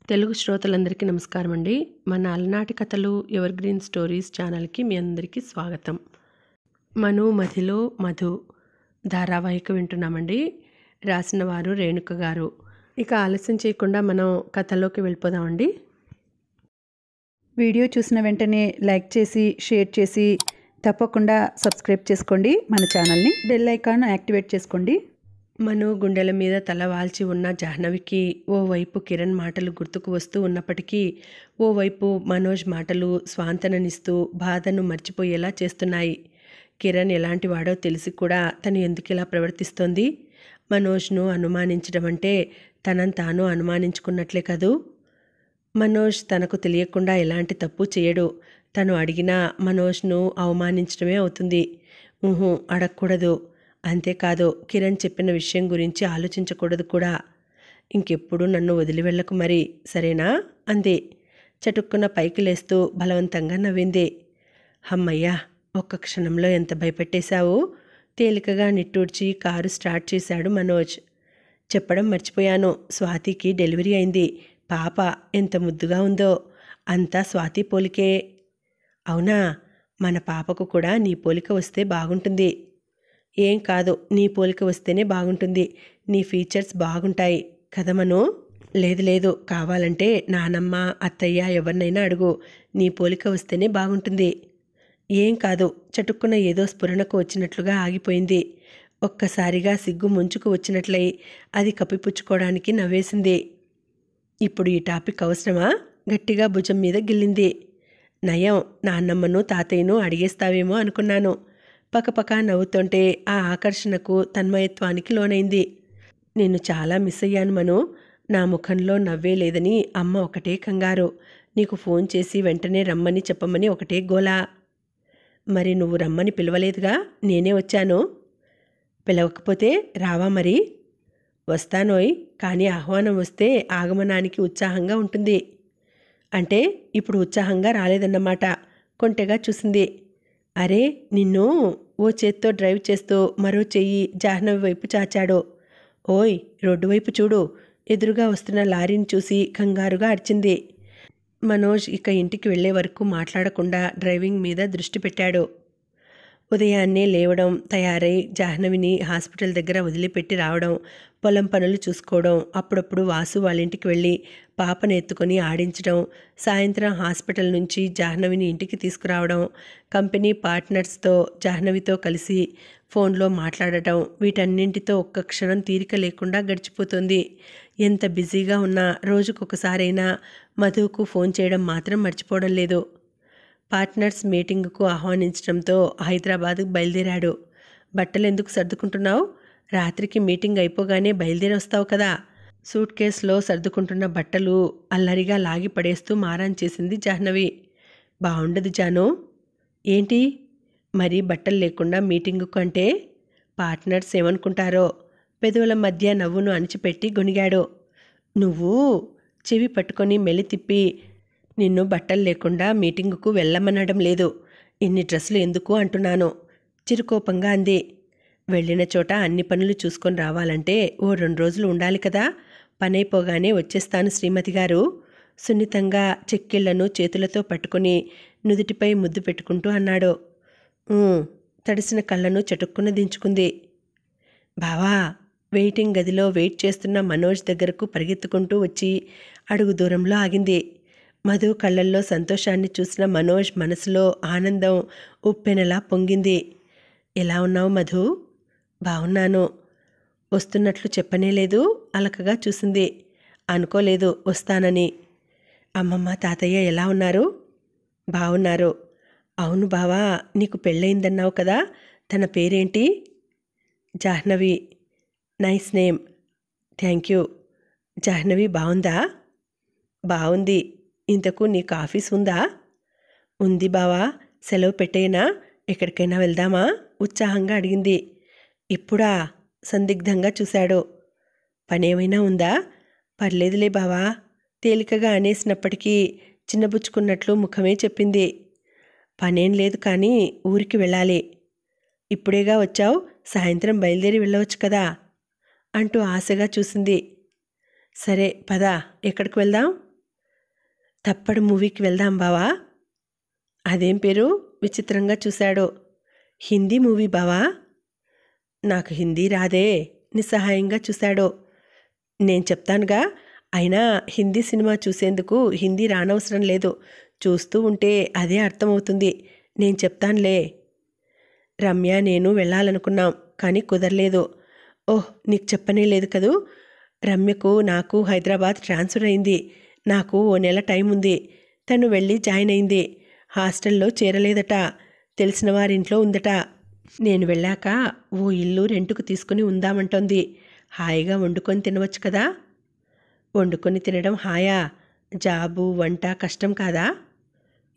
తెలుగు శ్రోతలందరికీ నమస్కారం అండి. మన అలనాటి కథలు ఎవర్ గ్రీన్ స్టోరీస్ ఛానల్‌కి మీ అందరికీ స్వాగతం. మను మధిలో మధు ధారావాహిక వింటున్నామండి. రాసిన వారు రేణుక గారు. ఇక ఆలస్యం చేయకుండా మనం కథలోకి వెళ్ళిపోదామండి. వీడియో చూసిన వెంటనే లైక్ చేసి షేర్ చేసి తప్పకుండా సబ్స్క్రైబ్ చేసుకోండి. మన ఛానల్ని బెల్ ఐకాన్ యాక్టివేట్ చేసుకోండి. మను గుండెల మీద తల వాల్చి ఉన్న జాహ్నవికి ఓవైపు కిరణ్ మాటలు గుర్తుకు వస్తూ ఉన్నప్పటికీ ఓవైపు మనోజ్ మాటలు స్వాంతననిస్తూ బాధను మర్చిపోయేలా చేస్తున్నాయి. కిరణ్ ఎలాంటి వాడో తెలిసి కూడా తను ఎందుకు ఇలా ప్రవర్తిస్తోంది? మనోజ్ను అనుమానించడం అంటే తనను తాను అనుమానించుకున్నట్లే కదూ. మనోజ్ తనకు తెలియకుండా ఎలాంటి తప్పు చేయడు. తను అడిగినా మనోజ్ను అవమానించడమే అవుతుంది. అడగకూడదు. అంతేకాదు, కిరణ్ చెప్పిన విషయం గురించి ఆలోచించకూడదు కూడా. ఇంకెప్పుడు నన్ను వదిలి వెళ్ళకు మరి, సరేనా అంది. చటుక్కున పైకి లేస్తూ బలవంతంగా నవ్వింది. హమ్మయ్యా, ఒక్క క్షణంలో ఎంత భయపెట్టేశావు? తేలికగా నిట్టూడ్చి కారు స్టార్ట్ చేశాడు మనోజ్. చెప్పడం మర్చిపోయాను, స్వాతికి డెలివరీ అయింది. పాప ఎంత ముద్దుగా ఉందో. అంతా స్వాతి పోలికే. అవునా? మన పాపకు కూడా నీ పోలిక వస్తే బాగుంటుంది. ఏం కాదు, నీ పోలిక వస్తేనే బాగుంటుంది. నీ ఫీచర్స్ బాగుంటాయి కదమను. లేదు, కావాలంటే నానమ్మ అత్తయ్య ఎవరినైనా అడుగు. నీ పోలిక వస్తేనే బాగుంటుంది. ఏం కాదు. చటుక్కున ఏదో స్ఫురణకు వచ్చినట్లుగా ఆగిపోయింది. ఒక్కసారిగా సిగ్గు ముంచుకు వచ్చినట్లయి అది కప్పిపుచ్చుకోవడానికి నవ్వేసింది. ఇప్పుడు ఈ టాపిక్ అవసరమా? గట్టిగా భుజం మీద గిల్లింది. నయం, నాన్నమ్మను తాతయ్యను అడిగేస్తావేమో అనుకున్నాను. పకపక నవ్వుతుంటే ఆ ఆకర్షణకు తన్మయత్వానికి లోనైంది. నిన్ను చాలా మిస్ అయ్యాను మను. నా ముఖంలో నవ్వే లేదని అమ్మ ఒకటే కంగారు. నీకు ఫోన్ చేసి వెంటనే రమ్మని చెప్పమని ఒకటే గోలా. మరి నువ్వు రమ్మని పిలవలేదుగా, నేనే వచ్చాను. పిలవకపోతే రావా మరి? వస్తానోయ్, కానీ ఆహ్వానం వస్తే ఆగమనానికి ఉత్సాహంగా ఉంటుంది. అంటే ఇప్పుడు ఉత్సాహంగా రాలేదన్నమాట. కొంటెగా చూసింది. అరే నిన్ను! ఓ చేత్తో డ్రైవ్ చేస్తూ మరో చెయ్యి జాహ్నవి వైపు చాచాడు. ఓయ్, రోడ్డు వైపు చూడు. ఎదురుగా వస్తున్న లారీని చూసి కంగారుగా అరిచింది. మనోజ్ ఇక ఇంటికి వెళ్లే వరకు మాట్లాడకుండా డ్రైవింగ్ మీద దృష్టి పెట్టాడు. ఉదయాన్నే లేవడం, తయారై జాహ్నవిని హాస్పిటల్ దగ్గర వదిలిపెట్టి రావడం, పొలం పనులు చూసుకోవడం, అప్పుడప్పుడు వాసు వాళ్ళింటికి వెళ్ళి పాపను ఎత్తుకొని ఆడించడం, సాయంత్రం హాస్పిటల్ నుంచి జాహ్నవిని ఇంటికి తీసుకురావడం, కంపెనీ పార్ట్నర్స్తో జాహ్నవితో కలిసి ఫోన్లో మాట్లాడటం, వీటన్నింటితో ఒక్క క్షణం తీరిక లేకుండా గడిచిపోతుంది. ఎంత బిజీగా ఉన్నా రోజుకొకసారైనా మధుకు ఫోన్ చేయడం మాత్రం మర్చిపోవడం లేదు. పార్ట్నర్స్ మీటింగుకు ఆహ్వానించడంతో హైదరాబాద్కు బయలుదేరాడు. బట్టలు ఎందుకు సర్దుకుంటున్నావు? రాత్రికి మీటింగ్ అయిపోగానే బయలుదేరి వస్తావు కదా. సూట్ కేసులో సర్దుకుంటున్న బట్టలు అల్లరిగా లాగి పడేస్తూ మారాన్ చేసింది జాహ్నవి. బాగుండదు జాను. ఏంటి మరి బట్టలు లేకుండా మీటింగుకు అంటే? పార్ట్నర్స్ ఏమనుకుంటారో? పెదవుల మధ్య నవ్వును అణిచిపెట్టి గొనిగాడు. నువ్వు చెవి పట్టుకొని మెలి తిప్పి, నిన్ను బట్టలు లేకుండా మీటింగుకు వెళ్ళమనడం లేదు, ఇన్ని డ్రెస్సులు ఎందుకు అంటున్నాను చిరుకోపంగా అంది. వెళ్ళిన చోట అన్ని పనులు చూసుకొని రావాలంటే ఓ 2 రోజులు ఉండాలి కదా. పనైపోగానే వచ్చేస్తాను శ్రీమతి గారు. సున్నితంగా చెక్కిళ్లను చేతులతో పట్టుకుని నుదుటిపై ముద్దు పెట్టుకుంటూ అన్నాడు. తడిసిన కళ్ళను చటుక్కున దించుకుంది. బావా! వెయిటింగ్ గదిలో వెయిట్ చేస్తున్న మనోజ్ దగ్గరకు పరిగెత్తుకుంటూ వచ్చి అడుగు దూరంలో ఆగింది. మధు కళ్ళల్లో సంతోషాన్ని చూసిన మనోజ్ మనసులో ఆనందం ఉప్పెనలా పొంగింది. ఎలా ఉన్నావు మధు? బాగున్నాను. వస్తున్నట్లు చెప్పనేలేదు. అలకగా చూసింది. అనుకోలేదు వస్తానని. అమ్మమ్మ తాతయ్య ఎలా ఉన్నారు? బాగున్నారు. అవును బావా, నీకు పెళ్ళయిందన్నావు కదా, తన పేరేంటి? Jahnavi. Nice name. Thank you. Jahnavi బాగుందా? బాగుంది. ఇంతకు నీకు ఆఫీస్ ఉందా? ఉంది బావా. సెలవు పెట్టేనా? ఎక్కడికైనా వెళ్దామా? ఉత్సాహంగా అడిగింది. ఇప్పుడా? సందిగ్ధంగా చూశాడు. పనేమైనా ఉందా? పర్లేదులే బావా. తేలికగా అనేసినప్పటికీ చిన్నబుచ్చుకున్నట్లు ముఖమే చెప్పింది. పనేం లేదు కానీ ఊరికి వెళ్ళాలి. ఇప్పుడేగా వచ్చావు, సాయంత్రం బయలుదేరి వెళ్ళవచ్చు కదా అంటూ ఆశగా చూసింది. సరే పద, ఎక్కడికి వెళ్దాం? తప్పడు మూవీకి వెళ్దాం బావా. అదేం పేరు విచిత్రంగా చూశాడు. హిందీ మూవీ బావా. నాకు హిందీ రాదే నిస్సహాయంగా చూశాడు. నేను చెప్తానుగా, అయినా హిందీ సినిమా చూసేందుకు హిందీ రానవసరం లేదు, చూస్తూ ఉంటే అదే అర్థమవుతుంది. నేను చెప్తానులే. రమ్య నేను వెళ్ళాలనుకున్నాం, కానీ కుదరలేదు. ఓహ్, నీకు చెప్పనే లేదు కదూ. రమ్యకు నాకు హైదరాబాద్ ట్రాన్స్ఫర్ అయింది. నాకు ఓ నెల టైం ఉంది. తను వెళ్ళి జాయిన్ అయింది. హాస్టల్లో చేరలేదట, తెలిసిన వారింట్లో ఉందట. నేను వెళ్ళాక ఓ ఇల్లు రెంటుకు తీసుకుని ఉందామంటోంది. హాయిగా వండుకొని తినవచ్చు కదా. వండుకొని తినడం హాయా? జాబు వంట కష్టం కాదా?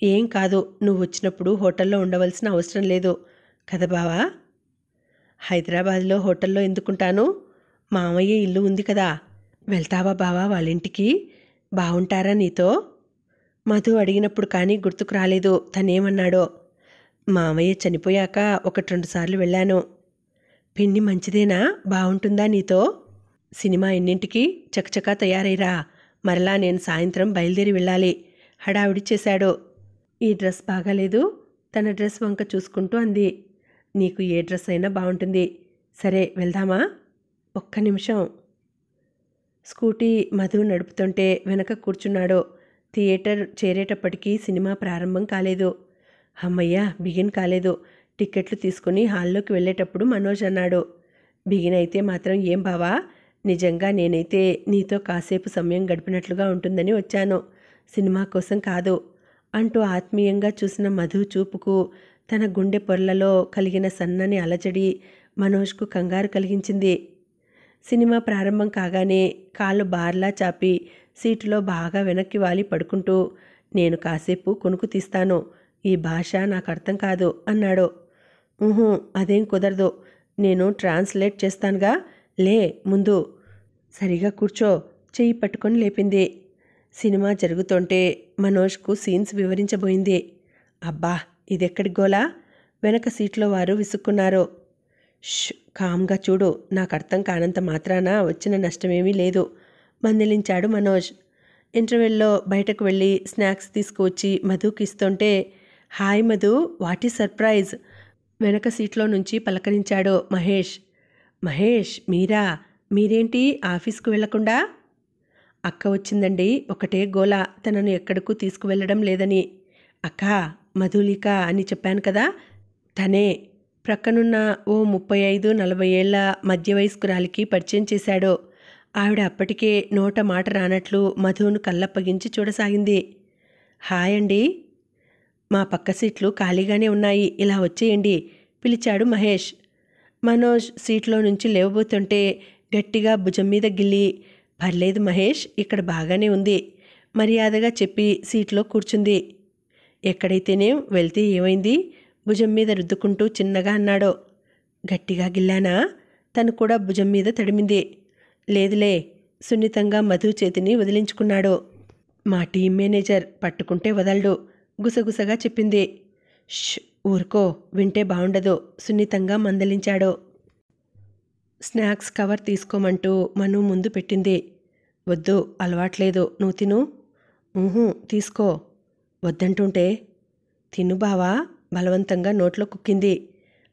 ఏం కాదు, నువ్వు వచ్చినప్పుడు హోటల్లో ఉండవలసిన అవసరం లేదు కదా బావా. హైదరాబాద్లో హోటల్లో ఎందుకుంటాను? మామయ్య ఇల్లు ఉంది కదా. వెళ్తావా బావా వాళ్ళింటికి? బాగుంటారా నీతో? మధు అడిగినప్పుడు కానీ గుర్తుకు రాలేదు తనేమన్నాడో. మామయ్య చనిపోయాక 1-2 సార్లు వెళ్ళాను. పిన్ని మంచిదేనా? బాగుంటుందా నీతో? సినిమా ఎన్నింటికి? చకచకా తయారైరా, మరలా నేను సాయంత్రం బయలుదేరి వెళ్ళాలి. హడావిడి చేశాడు. ఈ డ్రెస్ బాగాలేదు. తన డ్రెస్ వంక చూసుకుంటూ అంది. నీకు ఏ డ్రెస్ అయినా బాగుంటుంది. సరే వెళ్దామా? ఒక్క నిమిషం. స్కూటీ మధు నడుపుతుంటే వెనక కూర్చున్నాడు. థియేటర్ చేరేటప్పటికీ సినిమా ప్రారంభం కాలేదు. అమ్మయ్య, బిగిన్ కాలేదు. టిక్కెట్లు తీసుకుని హాల్లోకి వెళ్ళేటప్పుడు మనోజ్ అన్నాడు. బిగిన్ అయితే మాత్రం ఏం బావా, నిజంగా నేనైతే నీతో కాసేపు సమయం గడిపినట్లుగా ఉంటుందని వచ్చాను, సినిమా కోసం కాదు అంటూ ఆత్మీయంగా చూసిన మధు చూపుకు తన గుండె పొరలలో కలిగిన సన్నని అలజడి మనోజ్కు కంగారు కలిగించింది. సినిమా ప్రారంభం కాగానే కాళ్ళు బార్లా చాపి సీటులో బాగా వెనక్కి వాలి పడుకుంటూ, నేను కాసేపు కొనుక్కు తీస్తాను, ఈ భాష నాకు అర్థం కాదు అన్నాడు. అదేం కుదరదు, నేను ట్రాన్స్లేట్ చేస్తానుగా, లే ముందు. సరిగా కూర్చో, చెయ్యి పట్టుకొని లేపింది. సినిమా జరుగుతుంటే మనోజ్కు సీన్స్ వివరించబోయింది. అబ్బా, ఇదెక్కడి గోలా? వెనక సీట్లో వారు విసుక్కున్నారు. ష్, కామ్గా చూడు, నాకు అర్థం కానంత మాత్రాన వచ్చిన నష్టమేమీ లేదు మందలించాడు మనోజ్. ఇంటర్వెల్లో బయటకు వెళ్ళి స్నాక్స్ తీసుకువచ్చి మధుకి ఇస్తుంటే, hi Madhu, what is surprise? వెనక సీట్లో నుంచి పలకరించాడు మహేష్. మహేష్, మీరా? మీరేంటి ఆఫీస్కు వెళ్లకుండా? అక్క వచ్చిందండి, ఒకటే గోల, తనను ఎక్కడకు తీసుకువెళ్ళడం లేదని. అక్క, మధులిక అని చెప్పాను కదా, తనే. ప్రక్కనున్న ఓ 35-40 ఏళ్ల మధ్య వయస్కురాలికి పరిచయం చేశాడు. ఆవిడ అప్పటికే నోట మాట రానట్లు మధును కళ్ళప్పగించి చూడసాగింది. హాయ్ అండి, మా పక్క సీట్లు ఖాళీగానే ఉన్నాయి, ఇలా వచ్చేయండి పిలిచాడు మహేష్. మనోజ్ సీట్లో నుంచి లేవబోతుంటే గట్టిగా భుజం మీద గిల్లి, పర్లేదు మహేష్, ఇక్కడ బాగానే ఉంది మర్యాదగా చెప్పి సీట్లో కూర్చుంది. ఎక్కడైతేనేం, వెళ్తే ఏమైంది? భుజం మీద రుద్దుకుంటూ చిన్నగా అన్నాడు. గట్టిగా గిల్లానా? తను కూడా భుజం మీద తడిమింది. లేదులే, సున్నితంగా మధు చేతిని వదిలించుకున్నాడు. మా టీం మేనేజర్ పట్టుకుంటే వదలడు గుసగుసగా చెప్పింది. ష్, ఊరుకో, వింటే బాగుండదు సున్నితంగా మందలించాడు. స్నాక్స్ కవర్ తీసుకోమంటూ మను ముందు పెట్టింది. వద్దు, అలవాట్లేదు, నువ్వు తిను. తీసుకో. వద్దంటుంటే. తిను బావా, బలవంతంగా నోట్లో కుక్కింది.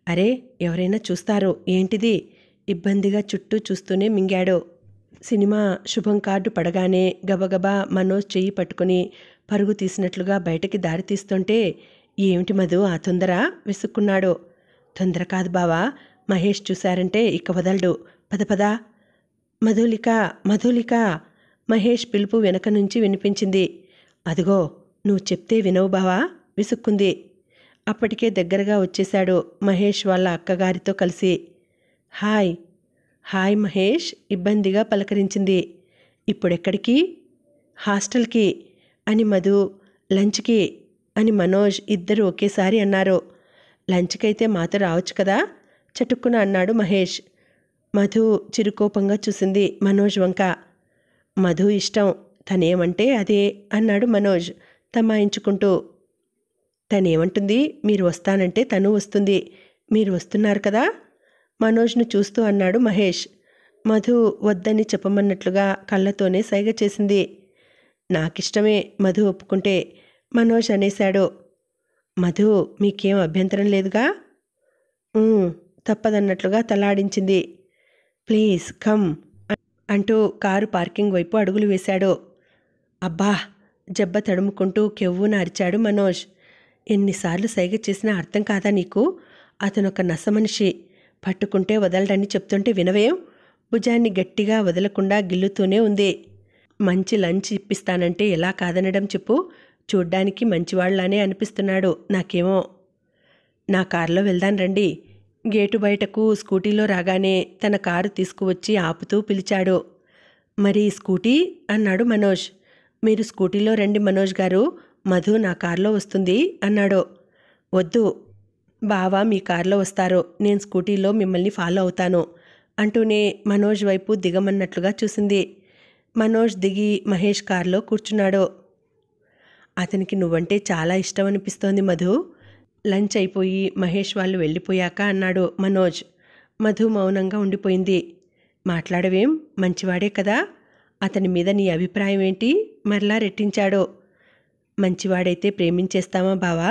అరే, ఎవరైనా చూస్తారు ఏంటిది? ఇబ్బందిగా చుట్టూ చూస్తూనే మింగాడు. సినిమా శుభం కార్డు పడగానే గబగబా మనోజ్ చెయ్యి పట్టుకుని పరుగు తీసినట్లుగా బయటకి దారి తీస్తుంటే, ఏమిటి మధు ఆ తొందర? విసుక్కున్నాడు. తొందర కాదు బావా, మహేష్ చూశారంటే ఇక వదలడు, పద పద. మధులిక, మధులిక, మహేష్ పిలుపు వెనక నుంచి వినిపించింది. అదిగో, నువ్వు చెప్తే వినవు బావా, విసుక్కుంది. అప్పటికే దగ్గరగా వచ్చేశాడు మహేష్ వాళ్ళ అక్కగారితో కలిసి. హాయ్. హాయ్ మహేష్, ఇబ్బందిగా పలకరించింది. ఇప్పుడెక్కడికి? హాస్టల్కి అని మధు. లంచ్కి అని మనోజ్ ఇద్దరు ఒకేసారి అన్నారు. లంచ్కైతే మాతో రావచ్చు కదా, చటుక్కున అన్నాడు మహేష్. మధు చిరుకోపంగా చూసింది మనోజ్ వంక. మధు ఇష్టం, తనేమంటే అదే అన్నాడు మనోజ్ తమాయించుకుంటూ. తనేమంటుంది? మీరు వస్తానంటే తను వస్తుంది, మీరు వస్తున్నారు కదా మనోజ్ను చూస్తూ అన్నాడు మహేష్. మధు వద్దని చెప్పమన్నట్లుగా కళ్ళతోనే సైగ చేసింది. నాకిష్టమే మధు ఒప్పుకుంటే మనోజ్ అనేశాడు. మధు మీకేం అభ్యంతరం లేదుగా? తప్పదన్నట్లుగా తలాడించింది. ప్లీజ్ కమ్ అంటూ కారు పార్కింగ్ వైపు అడుగులు వేశాడు. అబ్బా! జబ్బ తడుముకుంటూ కెవ్వున అరిచాడు మనోజ్. ఎన్నిసార్లు సైగ చేసినా అర్థం కాదా నీకు? అతనొక నసమనిషి. పట్టుకుంటే వదలడని చెప్తుంటే వినవేం? భుజాన్ని గట్టిగా వదలకుండా గిల్లుతూనే ఉంది. మంచి లంచ్ ఇప్పిస్తానంటే ఎలా కాదనడం చెప్పు? చూడ్డానికి మంచివాళ్లానే అనిపిస్తున్నాడు నాకేమో. నా కారులో వెళ్దాం రండి. గేటు బయటకు స్కూటీలో రాగానే తన కారు తీసుకువచ్చి ఆపుతూ పిలిచాడు. మరి స్కూటీ? అన్నాడు మనోజ్. మీరు స్కూటీలో రండి మనోజ్ గారు, మధు నా కారులో వస్తుంది అన్నాడు. వద్దు, బావ మీ కారులో వస్తారు, నేను స్కూటీలో మిమ్మల్ని ఫాలో అవుతాను అంటూనే మనోజ్ వైపు దిగమన్నట్లుగా చూసింది. మనోజ్ దిగి మహేష్ కారులో కూర్చున్నాడు. అతనికి నువ్వంటే చాలా ఇష్టం అనిపిస్తోంది మధు. లంచ్ అయిపోయి మహేష్ వాళ్ళు వెళ్ళిపోయాక అన్నాడు మనోజ్. మధు మౌనంగా ఉండిపోయింది. మాట్లాడవేం? మంచివాడే కదా? అతని మీద నీ అభిప్రాయం ఏంటి? మరలా రెట్టించాడు. మంచివాడైతే ప్రేమించేస్తామా బావా?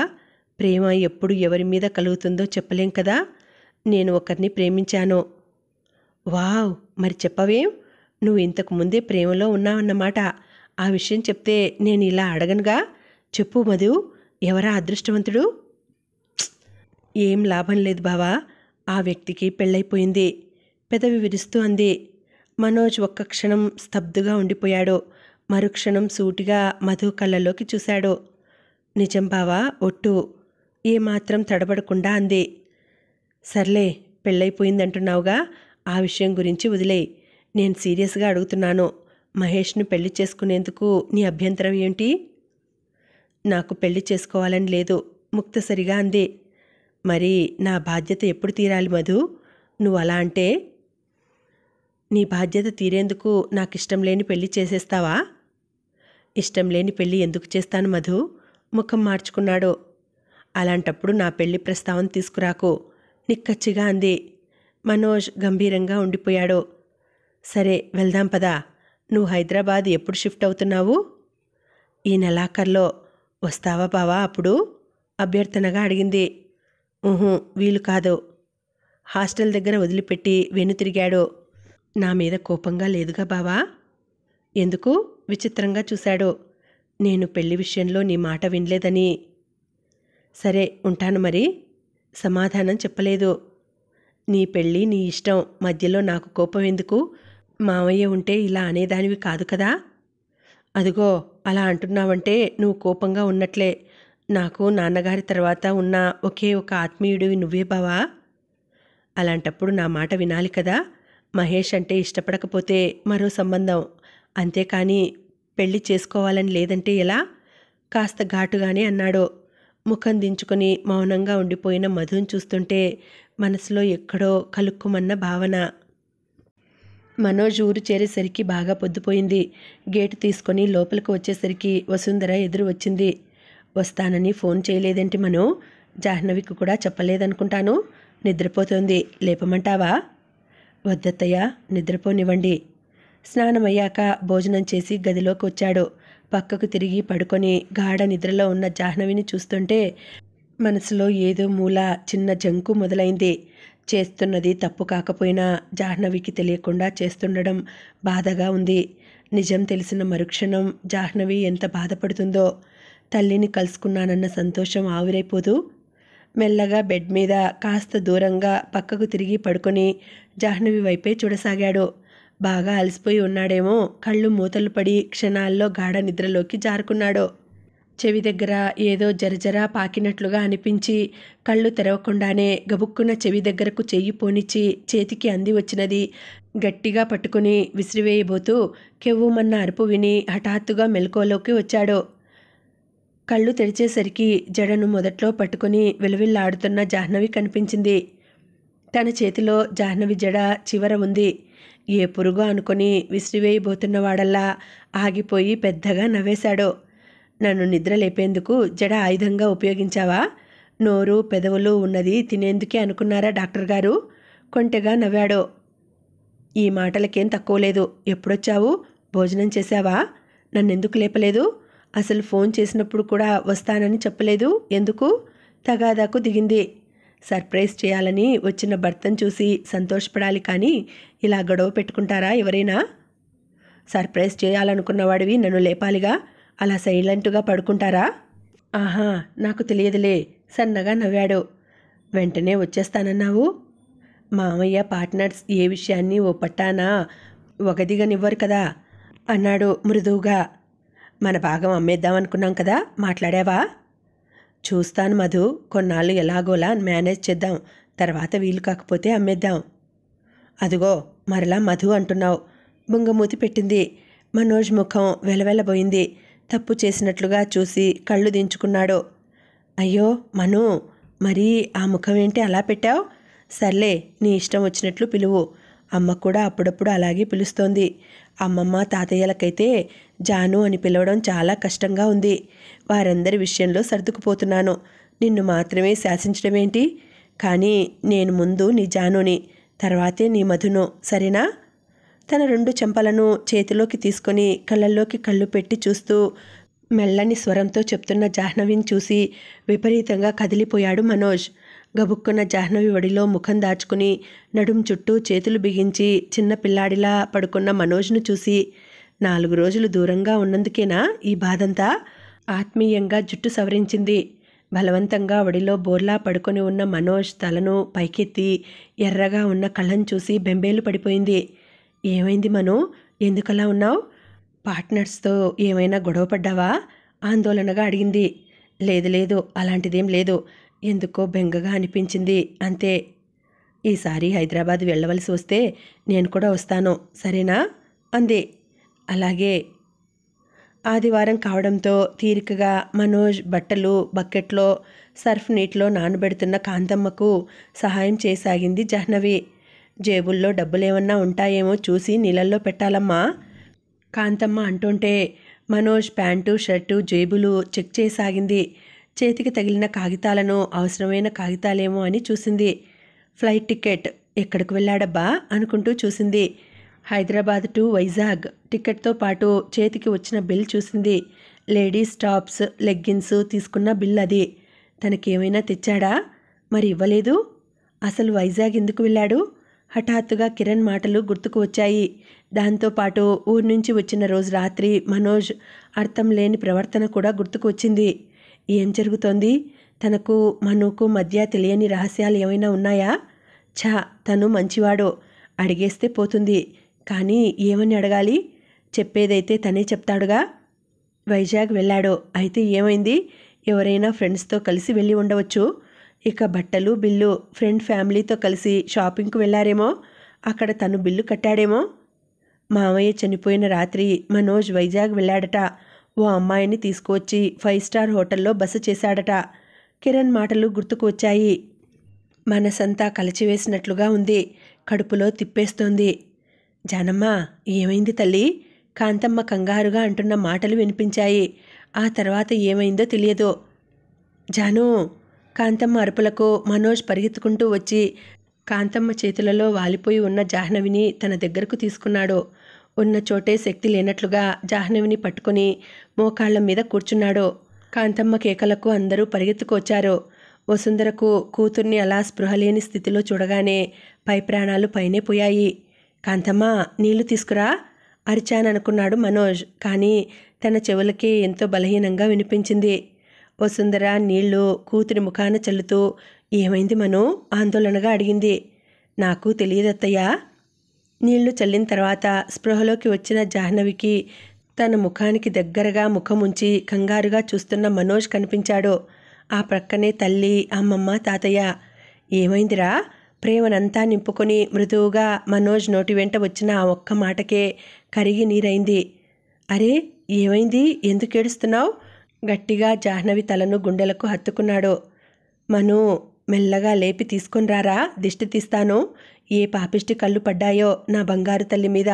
ప్రేమ ఎప్పుడు ఎవరి మీద కలుగుతుందో చెప్పలేం కదా. నేను ఒకరిని ప్రేమించాను. వావ్! మరి చెప్పవేం? నువ్వు ఇంతకు ముందే ప్రేమలో ఉన్నావన్నమాట. ఆ విషయం చెప్తే నేను ఇలా అడగనుగా. చెప్పు మధు, ఎవరా అదృష్టవంతుడు? ఏం లాభం లేదు బావా, ఆ వ్యక్తికి పెళ్ళైపోయింది పెదవి విరుస్తూ అంది. మనోజ్ ఒక్క క్షణం స్తబ్దుగా ఉండిపోయాడు. మరుక్షణం సూటిగా మధు కళ్ళలోకి చూశాడు. నిజం బావా, ఒట్టు? ఏమాత్రం తడబడకుండా అంది. సర్లే, పెళ్ళైపోయిందంటున్నావుగా, ఆ విషయం గురించి వదిలేయి. నేను సీరియస్గా అడుగుతున్నాను. మహేష్ను పెళ్లి చేసుకునేందుకు నీ అభ్యంతరం ఏంటి? నాకు పెళ్లి చేసుకోవాలని లేదు, ముక్తసరిగా అంది. మరి నా బాధ్యత ఎప్పుడు తీరాలి మధు? నువ్వు అలా అంటే నీ బాధ్యత తీరేందుకు నాకిష్టం లేని పెళ్లి చేసేస్తావా? ఇష్టం లేని పెళ్లి ఎందుకు చేస్తాను మధు? ముఖం మార్చుకున్నాడు. అలాంటప్పుడు నా పెళ్లి ప్రస్తావన తీసుకురాకు, నిక్కచ్చిగా అంది. మనోజ్ గంభీరంగా ఉండిపోయాడు. సరే వెళ్దాం పదా. నువ్వు హైదరాబాద్ ఎప్పుడు షిఫ్ట్ అవుతున్నావు? ఈ నెలాఖర్లో. వస్తావా బావా అప్పుడు? అభ్యర్థనగా అడిగింది. వీలు కాదు. హాస్టల్ దగ్గర వదిలిపెట్టి వెనుతిరిగాడు. నా మీద కోపంగా లేదుగా బావా? ఎందుకు? విచిత్రంగా చూశాడు. నేను పెళ్లి విషయంలో నీ మాట వినలేదని. సరే ఉంటాను మరి. సమాధానం చెప్పలేదు. నీ పెళ్ళి నీ ఇష్టం, మధ్యలో నాకు కోపం ఎందుకు? మావయ్య ఉంటే ఇలా అనేదానివి కాదు కదా. అదిగో అలా అంటున్నావంటే నువ్వు కోపంగా ఉన్నట్లే. నాకు నాన్నగారి తర్వాత ఉన్న ఒకే ఒక ఆత్మీయుడివి నువ్వే బావా. అలాంటప్పుడు నా మాట వినాలి కదా. మహేష్ అంటే ఇష్టపడకపోతే మరో సంబంధం, అంతేకాని పెళ్లి చేసుకోవాలని లేదంటే ఎలా? కాస్త ఘాటుగానే అన్నాడు. ముఖం దించుకొని మౌనంగా ఉండిపోయిన మధుని చూస్తుంటే మనసులో ఎక్కడో కలుక్కుమన్న భావన. మనోజ్ ఊరు చేరేసరికి బాగా పొద్దుపోయింది. గేటు తీసుకొని లోపలికి వచ్చేసరికి వసుంధర ఎదురు వచ్చింది. వస్తానని ఫోన్ చేయలేదేంటి మనో? జాహ్నవికి కూడా చెప్పలేదనుకుంటాను. నిద్రపోతోంది, లేపమంటావా? వద్దత్తయ్య, నిద్రపోనివ్వండి. స్నానమయ్యాక భోజనం చేసి గదిలోకి వచ్చాడు. పక్కకు తిరిగి పడుకొని గాఢ నిద్రలో ఉన్న జాహ్నవిని చూస్తుంటే మనసులో ఏదో మూల చిన్న జంకు మొదలైంది. చేస్తున్నది తప్పు కాకపోయినా జాహ్నవికి తెలియకుండా చేస్తుండడం బాధగా ఉంది. నిజం తెలిసిన మరుక్షణం జాహ్నవి ఎంత బాధపడుతుందో. తల్లిని కలుసుకున్నానన్న సంతోషం ఆవిరైపోదు. మెల్లగా బెడ్ మీద కాస్త దూరంగా పక్కకు తిరిగి పడుకొని జాహ్నవి వైపే చూడసాగాడు. బాగా అలసిపోయి ఉన్నాడేమో. కళ్ళు మూతలు పడి క్షణాల్లో గాఢ నిద్రలోకి జారుకున్నాడు. చెవి దగ్గర ఏదో జరజరా పాకినట్లుగా అనిపించి కళ్ళు తెరవకుండానే గబుక్కున చెవి దగ్గరకు చెయ్యి పోనిచ్చి చేతికి అంది వచ్చినది గట్టిగా పట్టుకుని విసిరివేయబోతూ కెవ్వుమన్న అరుపు విని హఠాత్తుగా మెలకువలోకి వచ్చాడు. కళ్ళు తెరిచేసరికి జడను మొదట్లో పట్టుకుని విలవిల్లాడుతున్న జాహ్నవి కనిపించింది. తన చేతిలో జాహ్నవి జడ చివర ఉంది. ఏ పురుగు అనుకొని విసిరివేయబోతున్నవాడల్లా ఆగిపోయి పెద్దగా నవ్వేశాడు. నన్ను నిద్ర లేపేందుకు జడ ఆయుధంగా ఉపయోగించావా? నోరు పెదవులు ఉన్నది తినేందుకే అనుకున్నారా డాక్టర్ గారు? కొంటెగా నవ్వాడు. ఈ మాటలకేం తక్కువ లేదు. ఎప్పుడొచ్చావు? భోజనం చేశావా? నన్నెందుకు లేపలేదు? అసలు ఫోన్ చేసినప్పుడు కూడా వస్తానని చెప్పలేదు. ఎందుకు? తగాదాకు దిగింది. సర్ప్రైజ్ చేయాలని వచ్చిన భర్తను చూసి సంతోషపడాలి కానీ ఇలా గొడవ పెట్టుకుంటారా ఎవరైనా? సర్ప్రైజ్ చేయాలనుకున్నవాడివి నన్ను లేపాలిగా, అలా సైలెంట్గా పడుకుంటారా? ఆహా, నాకు తెలియదులే సన్నగా నవ్వాడు. వెంటనే వచ్చేస్తానన్నావు. మామయ్య పార్ట్నర్స్ ఏ విషయాన్ని ఓ పట్టానా వగదిగనివ్వరు కదా అన్నాడు మృదువుగా. మన భాగం అమ్మేద్దామనుకున్నాం కదా, మాట్లాడావా? చూస్తాను మధు, కొన్నాళ్ళు ఎలాగోలా మేనేజ్ చేద్దాం, తర్వాత వీలు కాకపోతే అమ్మేద్దాం. అదిగో మరలా మధు అంటున్నావు. బుంగమూతి పెట్టింది. మనోజ్ ముఖం వెలవెలబోయింది. తప్పు చేసినట్లుగా చూసి కళ్ళు దించుకున్నాడు. అయ్యో మను, మరి ఆ ముఖం ఏంటి అలా పెట్టావు? సర్లే, నీ ఇష్టం వచ్చినట్లు పిలువు. అమ్మ కూడా అప్పుడప్పుడు అలాగే పిలుస్తోంది. అమ్మమ్మ తాతయ్యలకైతే జాను అని పిలవడం చాలా కష్టంగా ఉంది. వారందరి విషయంలో సర్దుకుపోతున్నాను. నిన్ను మాత్రమే శాసించడమేంటి? కానీ నేను ముందు నీ జానుని, తర్వాతే నీ మధును, సరేనా? తన 2 చెంపలను చేతిలోకి తీసుకొని కళ్ళల్లోకి కళ్ళు పెట్టి చూస్తూ మెల్లని స్వరంతో చెప్తున్న జాహ్నవిని చూసి విపరీతంగా కదిలిపోయాడు మనోజ్. గబుక్కున్న జాహ్నవి ఒడిలో ముఖం దాచుకుని నడుం చుట్టూ చేతులు బిగించి చిన్న పిల్లాడిలా పడుకున్న మనోజ్ను చూసి 4 రోజులు దూరంగా ఉన్నందుకేనా ఈ బాధంతా? ఆత్మీయంగా జుట్టు సవరించింది. బలవంతంగా ఒడిలో బోర్లా పడుకొని ఉన్న మనోజ్ తలను పైకెత్తి ఎర్రగా ఉన్న కళ్ళను చూసి బెంబేలు పడిపోయింది. ఏమైంది మను, ఎందుకలా ఉన్నావు? పార్ట్నర్స్తో ఏమైనా గొడవ పడ్డావా? ఆందోళనగా అడిగింది. లేదు లేదు, అలాంటిదేం లేదు. ఎందుకో బెంగగా అనిపించింది అంతే. ఈసారి హైదరాబాద్ వెళ్ళవలసి వస్తే నేను కూడా వస్తాను, సరేనా అంది. అలాగే. ఆదివారం కావడంతో తీరికగా మనోజ్ బట్టలు బకెట్లో సర్ఫ్ నీటిలో నానబెడుతున్న కాంతమ్మకు సహాయం చేయసాగింది జాహ్నవి. జేబుల్లో డబ్బులేమన్నా ఉంటాయేమో చూసి నీళ్ళల్లో పెట్టాలమ్మా కాంతమ్మ అంటుంటే మనోజ్ ప్యాంటు షర్టు జేబులు చెక్ చేయసాగింది. చేతికి తగిలిన కాగితాలను అవసరమైన కాగితాలేమో అని చూసింది. ఫ్లైట్ టికెట్, ఎక్కడికి వెళ్ళాడబ్బా అనుకుంటూ చూసింది. హైదరాబాద్ టు వైజాగ్. టికెట్తో పాటు చేతికి వచ్చిన బిల్ చూసింది. లేడీస్ టాప్స్ లెగ్గిన్స్ తీసుకున్న బిల్ అది. తనకేమైనా తెచ్చాడా? మరి ఇవ్వలేదు. అసలు వైజాగ్ ఎందుకు వెళ్ళాడు? హఠాత్తుగా కిరణ్ మాటలు గుర్తుకు వచ్చాయి. దాంతోపాటు ఊరి నుంచి వచ్చిన రోజు రాత్రి మనోజ్ అర్థం లేని ప్రవర్తన కూడా గుర్తుకు వచ్చింది. ఏం జరుగుతోంది? తనకు మనుకు మధ్య తెలియని రహస్యాలు ఏమైనా ఉన్నాయా? తను మంచివాడు, అడిగేస్తే పోతుంది. కానీ ఏమని అడగాలి? చెప్పేదైతే తనే చెప్తాడుగా. వైజాగ్ వెళ్ళాడు, అయితే ఏమైంది? ఎవరైనా ఫ్రెండ్స్తో కలిసి వెళ్ళి ఉండవచ్చు. ఇక బట్టలు బిల్లు, ఫ్రెండ్ ఫ్యామిలీతో కలిసి షాపింగ్కు వెళ్ళారేమో. అక్కడ తను బిల్లు కట్టాడేమో. మామయ్య చనిపోయిన రాత్రి మనోజ్ వైజాగ్ వెళ్ళాడట. ఓ అమ్మాయిని తీసుకువచ్చి 5 స్టార్ హోటల్లో బస చేశాడట. కిరణ్ మాటలు గుర్తుకు వచ్చాయి. మనసంతా కలిచివేసినట్లుగా ఉంది. కడుపులో తిప్పేస్తోంది. జానమ్మ, ఏమైంది తల్లి? కాంతమ్మ కంగారుగా అంటున్న మాటలు వినిపించాయి. ఆ తర్వాత ఏమైందో తెలియదు. జాను! కాంతమ్మ అరుపులకు మనోజ్ పరిగెత్తుకుంటూ వచ్చి కాంతమ్మ చేతులలో వాలిపోయి ఉన్న జాహ్నవిని తన దగ్గరకు తీసుకున్నాడు. ఉన్న చోటే శక్తి లేనట్లుగా జాహ్నవిని పట్టుకుని మోకాళ్ల మీద కూర్చున్నాడు. కాంతమ్మ కేకలకు అందరూ పరిగెత్తుకొచ్చారు. వసుంధరకు కూతుర్ని అలా స్పృహలేని స్థితిలో చూడగానే పై ప్రాణాలు పైనే పోయాయి. కాంతమ్మ, నీళ్లు తీసుకురా అరిచాననుకున్నాడు మనోజ్. కానీ తన చెవులకే ఎంతో బలహీనంగా వినిపించింది. వసుంధర నీళ్లు కూతురి ముఖాన చల్లుతూ ఏమైంది మను ఆందోళనగా అడిగింది. నాకు తెలియదత్తయ్యా. నీళ్లు చల్లిన తర్వాత స్పృహలోకి వచ్చిన జాహ్నవికి తన ముఖానికి దగ్గరగా ముఖముంచి కంగారుగా చూస్తున్న మనోజ్ కనిపించాడు. ఆ ప్రక్కనే తల్లి, అమ్మమ్మ, తాతయ్య. ఏమైందిరా? ప్రేమనంతా నింపుకొని మృదువుగా మనోజ్ నోటి వెంట వచ్చిన ఆ ఒక్క మాటకే కరిగి నీరైంది. అరే, ఏమైంది? ఎందుకు ఏడుస్తున్నావు? గట్టిగా జాహ్నవి తలను గుండెలకు హత్తుకున్నాడు. మను, మెల్లగా లేపి తీసుకొని రారా, దిష్టి తీస్తాను. ఏ పాపిష్టి కళ్ళు పడ్డాయో నా బంగారు తల్లి మీద.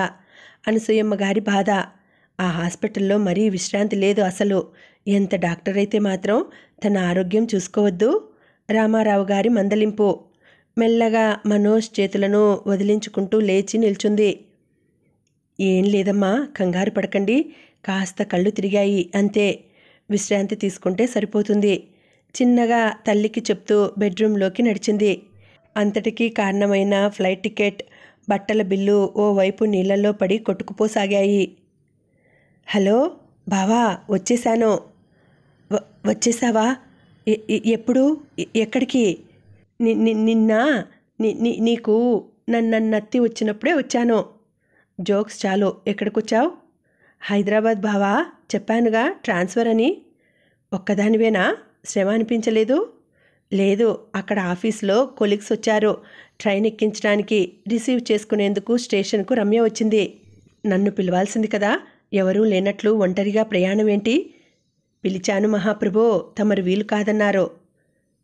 అనసూయమ్మ గారి బాధ. ఆ హాస్పిటల్లో మరీ విశ్రాంతి లేదు అసలు. ఎంత డాక్టర్ అయితే మాత్రం తన ఆరోగ్యం చూసుకోవద్దు. రామారావు గారి మందలింపు. మెల్లగా మనోజ్ చేతులను వదిలించుకుంటూ లేచి నిల్చుంది. ఏం లేదమ్మా, కంగారు పడకండి. కాస్త కళ్ళు తిరిగాయి, అంతే. విశ్రాంతి తీసుకుంటే సరిపోతుంది. చిన్నగా తల్లికి చెప్తూ బెడ్రూంలోకి నడిచింది. అంతటికీ కారణమైన ఫ్లైట్ టికెట్, బట్టల బిల్లు ఓవైపు నీళ్లలో పడి కొట్టుకుపోసాగాయి. హలో బావా, వచ్చేశాను. వచ్చేసావా? ఎప్పుడు? ఎక్కడికి? నిన్న నీకు నత్తి వచ్చినప్పుడే వచ్చాను. జోక్స్ చాలు, ఎక్కడికొచ్చావు? హైదరాబాద్ బావా, చెప్పానుగా ట్రాన్స్ఫర్ అని. ఒక్కదానివేనా? శ్రమ అనిపించలేదు? లేదు, అక్కడ ఆఫీస్లో కొలీగ్స్ వచ్చారు. ట్రైన్ ఎక్కించడానికి, రిసీవ్ చేసుకునేందుకు స్టేషన్కు రమ్య వచ్చింది. నన్ను పిలవాల్సింది కదా, ఎవరూ లేనట్లు ఒంటరిగా ప్రయాణం ఏంటి? పిలిచాను మహాప్రభో, తమరు వీలు కాదన్నారు.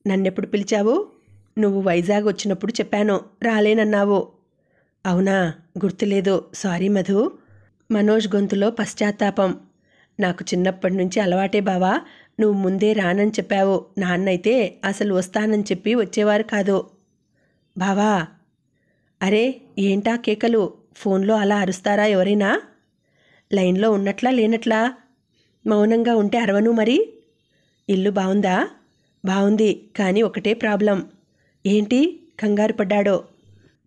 నన్నెప్పుడు పిలిచావు? నువ్వు వైజాగ్ వచ్చినప్పుడు చెప్పాను, రాలేనన్నావు. అవునా, గుర్తులేదు, సారీ మధు. మనోజ్ గొంతులో పశ్చాత్తాపం. నాకు చిన్నప్పటి నుంచి అలవాటే బావా, నువ్వు ముందే రానని చెప్పావు. నాన్నైతే అసలు వస్తానని చెప్పి వచ్చేవారు కాదు. బావా. అరే ఏంటా కేకలు? ఫోన్లో అలా అరుస్తారా ఎవరైనా? లైన్లో ఉన్నట్లా లేనట్లా? మౌనంగా ఉంటే అరవను మరి. ఇల్లు బాగుందా? బాగుంది, కానీ ఒకటే ప్రాబ్లం. ఏంటి? కంగారు పడ్డాడో.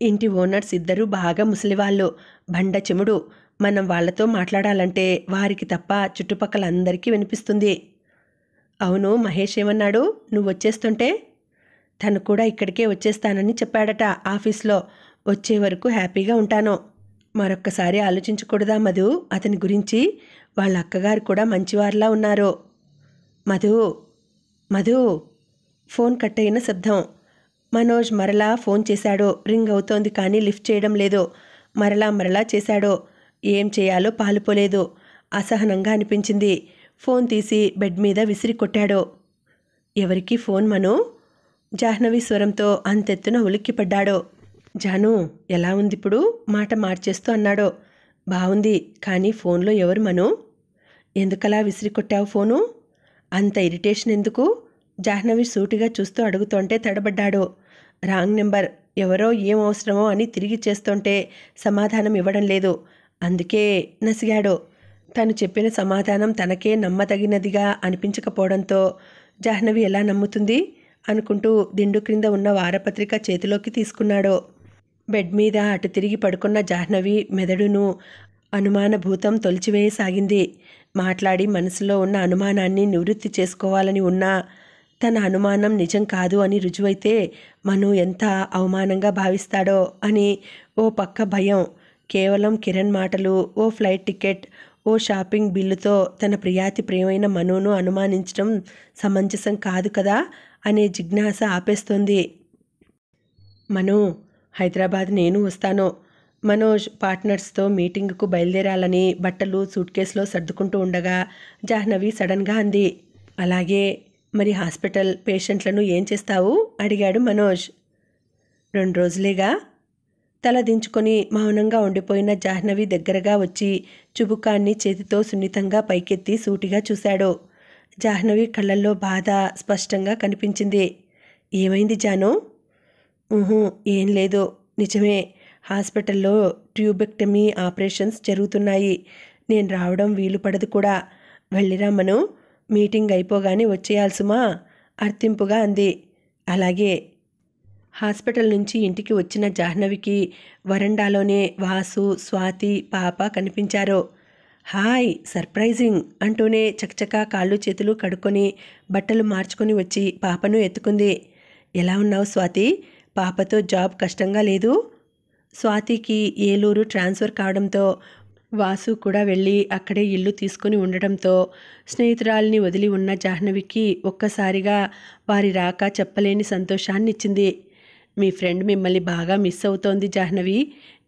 ఇంటి ఓనర్స్ ఇద్దరూ బాగా ముసలివాళ్ళు, బండ చెముడు. మనం వాళ్లతో మాట్లాడాలంటే వారికి తప్ప చుట్టుపక్కల అందరికీ వినిపిస్తుంది. అవును, మహేష్ ఏమన్నాడు నువ్వు వచ్చేస్తుంటే? తను కూడా ఇక్కడికే వచ్చేస్తానని చెప్పాడట ఆఫీస్లో. వచ్చే వరకు హ్యాపీగా ఉంటాను. మరొక్కసారి ఆలోచించకూడదా మధు అతని గురించి? వాళ్ళ అక్కగారు కూడా మంచివారిలా ఉన్నారు. మధు మధు. ఫోన్ కట్ అయిన శబ్దం. మనోజ్ మరలా ఫోన్ చేశాడు. రింగ్ అవుతోంది కానీ లిఫ్ట్ చేయడం లేదు. మరలా చేశాడు. ఏం చేయాలో పాలుపోలేదు. అసహనంగా అనిపించింది. ఫోన్ తీసి బెడ్ మీద విసిరి కొట్టాడు. ఎవరికి ఫోన్ మను? జాహ్నవి స్వరంతో అంతెత్తున ఉలిక్కిపడ్డాడు. జాను, ఎలా ఉంది ఇప్పుడు? మాట మార్చేస్తూ అన్నాడు. బాగుంది, కానీ ఫోన్లో ఎవరు మను? ఎందుకలా విసిరి కొట్టావు ఫోను? అంత ఇరిటేషన్ ఎందుకు? జాహ్నవి సూటిగా చూస్తూ అడుగుతుంటే తడబడ్డాడు. Wrong number. ఎవరో ఏం అవసరమో అని తిరిగి చేస్తుంటే సమాధానం ఇవ్వడం లేదు. అందుకే నసిగాడు. తను చెప్పిన సమాధానం తనకే నమ్మదగినదిగా అనిపించకపోవడంతో జాహ్నవి ఎలా నమ్ముతుంది అనుకుంటూ దిండు క్రింద ఉన్న వారపత్రిక చేతిలోకి తీసుకున్నాడు. బెడ్ మీద అటు తిరిగి పడుకున్న జాహ్నవి మెదడును అనుమానభూతం తొలిచివేయసాగింది. మాట్లాడి మనసులో ఉన్న అనుమానాన్ని నివృత్తి చేసుకోవాలని ఉన్నా తన అనుమానం నిజం కాదు అని రుజువైతే మను ఎంత అవమానంగా భావిస్తాడో అని ఓ పక్క భయం. కేవలం కిరణ్ మాటలు, ఓ ఫ్లైట్ టికెట్, ఓ షాపింగ్ బిల్లుతో తన ప్రియాతి ప్రియమైన మనును అనుమానించడం సమంజసం కాదు కదా అనే జిజ్ఞాస ఆపేస్తోంది. మను, హైదరాబాద్ నేను వస్తాను. మనోజ్ పార్ట్నర్స్తో మీటింగుకు బయలుదేరాలని బట్టలు సూట్ కేసులో సర్దుకుంటూ ఉండగా జాహ్నవి సడన్గా అంది. అలాగే. మరి హాస్పిటల్ పేషెంట్లను ఏం చేస్తావు అడిగాడు మనోజ్. 2 రోజులేగా. తల దించుకొని మౌనంగా ఉండిపోయిన జాహ్నవి దగ్గరగా వచ్చి చుబుకాన్ని చేతితో సున్నితంగా పైకెత్తి సూటిగా చూశాడు. జాహ్నవి కళ్ళల్లో బాధ స్పష్టంగా కనిపించింది. ఏమైంది జాను? ఏం లేదు. నిజమే, హాస్పిటల్లో ట్యూబెక్టమీ ఆపరేషన్స్ జరుగుతున్నాయి. నేను రావడం వీలు పడదు కూడా. వెళ్ళిరామను, మీటింగ్ అయిపోగానే వచ్చేయాల్సుమా అర్థింపుగా అంది. అలాగే. హాస్పిటల్ నుంచి ఇంటికి వచ్చిన జాహ్నవికి వరండాలోనే వాసు, స్వాతి, పాప కనిపించారు. హాయ్, సర్ప్రైజింగ్ అంటూనే చకచకా కాళ్ళు చేతులు కడుక్కొని బట్టలు మార్చుకొని వచ్చి పాపను ఎత్తుకుంది. ఎలా ఉన్నావు స్వాతి? పాపతో జాబ్ కష్టంగా లేదు? స్వాతికి ఏలూరు ట్రాన్స్ఫర్ కావడంతో వాసు కూడా వెళ్ళి అక్కడే ఇల్లు తీసుకుని ఉండడంతో స్నేహితురాలిని వదిలి ఉన్న జాహ్నవికి ఒక్కసారిగా వారి రాక చెప్పలేని సంతోషాన్నిచ్చింది. మీ ఫ్రెండ్ మిమ్మల్ని బాగా మిస్ అవుతోంది జాహ్నవి.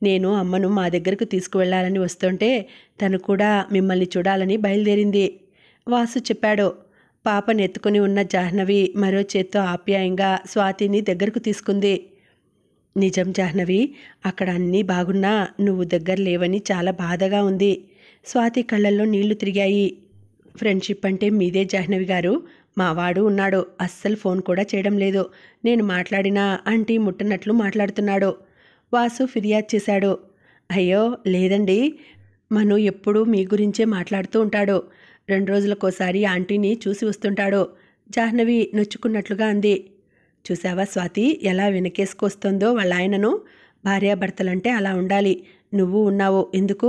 నేను అమ్మను మా దగ్గరకు తీసుకువెళ్లాలని వస్తుంటే తను కూడా మిమ్మల్ని చూడాలని బయలుదేరింది. వాసు చెప్పాడు. పాపను ఎత్తుకుని ఉన్న జాహ్నవి మరో చేత్తో ఆప్యాయంగా స్వాతిని దగ్గరకు తీసుకుంది. నిజం జాహ్నవి, అక్కడ అన్నీ బాగున్నా నువ్వు దగ్గర లేవని చాలా బాధగా ఉంది. స్వాతి కళ్ళల్లో నీళ్లు తిరిగాయి. ఫ్రెండ్షిప్ అంటే మీదే జాహ్నవి గారు. మావాడు ఉన్నాడు, అస్సలు ఫోన్ కూడా చేయడం లేదు. నేను మాట్లాడినా ఆంటీ ముట్టనట్లు మాట్లాడుతున్నాడు. వాసు ఫిర్యాదు చేశాడు. అయ్యో లేదండి, మను ఎప్పుడూ మీ గురించే మాట్లాడుతూ ఉంటాడు. 2 రోజులకోసారి ఆంటీని చూసి వస్తుంటాడు. జాహ్నవి నొచ్చుకున్నట్లుగా అంది. చూసావా స్వాతి ఎలా వెనకేసుకొస్తుందో వాళ్ళాయనను. భార్యాభర్తలంటే అలా ఉండాలి. నువ్వు ఉన్నావు. ఎందుకు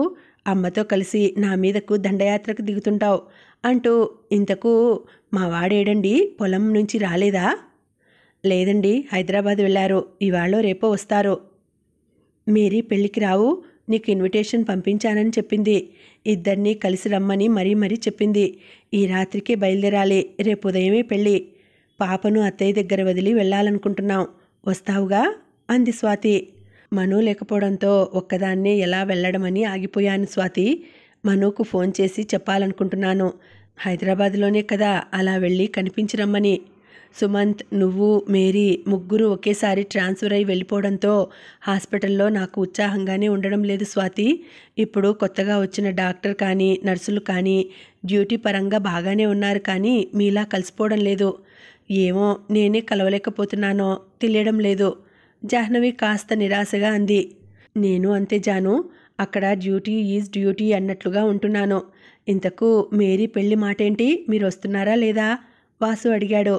అమ్మతో కలిసి నా మీదకు దండయాత్రకు దిగుతుంటావు అంటూ. ఇంతకు మా వాడేడండి, పొలం నుంచి రాలేదా? లేదండి, హైదరాబాద్ వెళ్ళారు. ఇవాళో రేపో వస్తారు. మేరీ పెళ్ళికి రావు, నీకు ఇన్విటేషన్ పంపించానని చెప్పింది. ఇద్దరినీ కలిసి రమ్మని మరీ చెప్పింది. ఈ రాత్రికే బయలుదేరాలి. రేపు ఉదయమే పెళ్ళి. పాపను అత్తయ్య దగ్గర వదిలి వెళ్ళాలనుకుంటున్నాం. వస్తావుగా అంది స్వాతి. మను లేకపోవడంతో ఒక్కదాన్నే ఎలా వెళ్ళడమని ఆగిపోయాను స్వాతి. మనుకు ఫోన్ చేసి చెప్పాలనుకుంటున్నాను. హైదరాబాద్లోనే కదా, అలా వెళ్ళి కనిపించి రమ్మని. సుమంత్, నువ్వు, మేరీ ముగ్గురు ఒకేసారి ట్రాన్స్ఫర్ అయి వెళ్ళిపోవడంతో హాస్పిటల్లో నాకు ఉత్సాహంగానే ఉండడం లేదు స్వాతి. ఇప్పుడు కొత్తగా వచ్చిన డాక్టర్ కానీ నర్సులు కానీ డ్యూటీ పరంగా బాగానే ఉన్నారు, కానీ మీలా కలిసిపోవడం లేదు. ఏమో నేనే కలవలేకపోతున్నానో తెలియడం లేదు. జాహ్నవి కాస్త నిరాశగా అంది. నేను అంతే జాను, అక్కడ డ్యూటీ ఈజ్ డ్యూటీ అన్నట్లుగా ఉంటున్నాను. ఇంతకు మేరీ పెళ్లి మాటేంటి, మీరు వస్తున్నారా లేదా? వాసు అడిగాడు.